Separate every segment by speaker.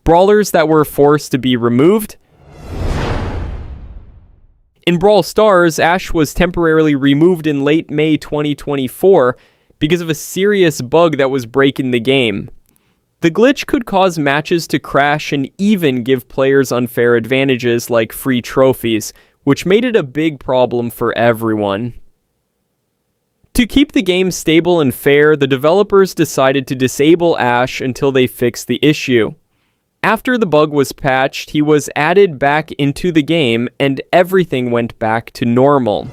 Speaker 1: brawlers that were forced to be removed. In Brawl Stars, Ashe was temporarily removed in late May 2024 because of a serious bug that was breaking the game. The glitch could cause matches to crash and even give players unfair advantages like free trophies, which made it a big problem for everyone. To keep the game stable and fair, the developers decided to disable Ashe until they fixed the issue. After the bug was patched, he was added back into the game and everything went back to normal.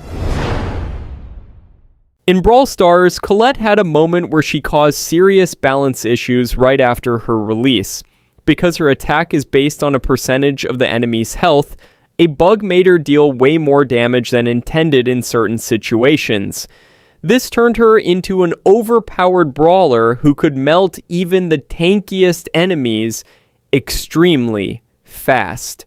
Speaker 1: In Brawl Stars, Colette had a moment where she caused serious balance issues right after her release. Because her attack is based on a percentage of the enemy's health, a bug made her deal way more damage than intended in certain situations. This turned her into an overpowered brawler who could melt even the tankiest enemies extremely fast.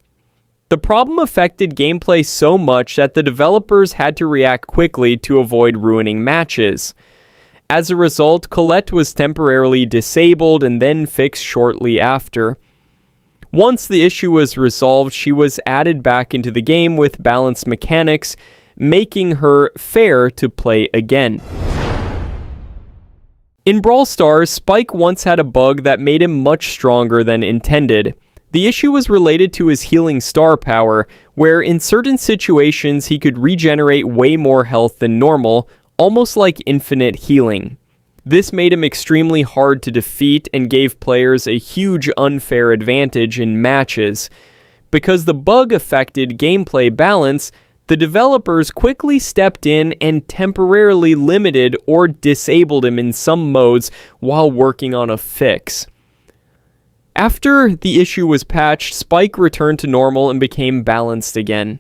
Speaker 1: The problem affected gameplay so much that the developers had to react quickly to avoid ruining matches. As a result, Colette was temporarily disabled and then fixed shortly after. Once the issue was resolved, she was added back into the game with balanced mechanics, making her fair to play again. In Brawl Stars, Spike once had a bug that made him much stronger than intended. The issue was related to his healing star power, where in certain situations he could regenerate way more health than normal, almost like infinite healing. This made him extremely hard to defeat and gave players a huge unfair advantage in matches. Because the bug affected gameplay balance, the developers quickly stepped in and temporarily limited or disabled him in some modes while working on a fix. After the issue was patched, Spike returned to normal and became balanced again.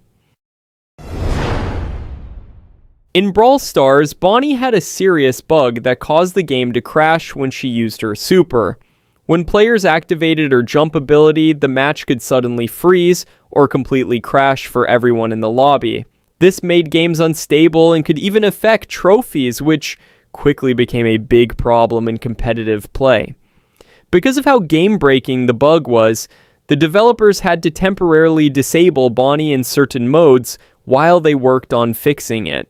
Speaker 1: In Brawl Stars, Bonnie had a serious bug that caused the game to crash when she used her super. When players activated her jump ability, the match could suddenly freeze or completely crash for everyone in the lobby. This made games unstable and could even affect trophies, which quickly became a big problem in competitive play. Because of how game-breaking the bug was, the developers had to temporarily disable Bonnie in certain modes while they worked on fixing it.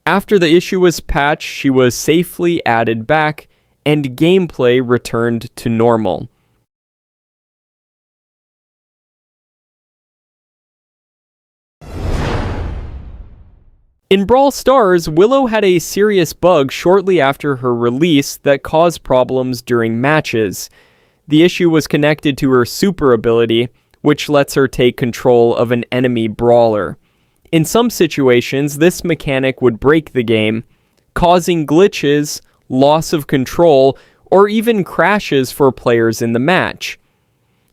Speaker 1: After the issue was patched, she was safely added back, and gameplay returned to normal. In Brawl Stars, Willow had a serious bug shortly after her release that caused problems during matches. The issue was connected to her super ability, which lets her take control of an enemy brawler. In some situations, this mechanic would break the game, causing glitches, loss of control, or even crashes for players in the match.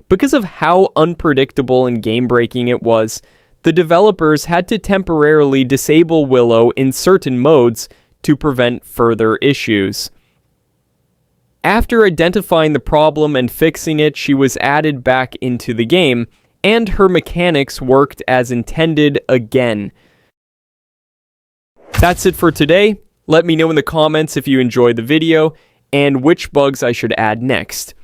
Speaker 1: Because of how unpredictable and game-breaking it was, the developers had to temporarily disable Willow in certain modes to prevent further issues. After identifying the problem and fixing it, she was added back into the game, and her mechanics worked as intended again. That's it for today. Let me know in the comments if you enjoyed the video and which bugs I should add next.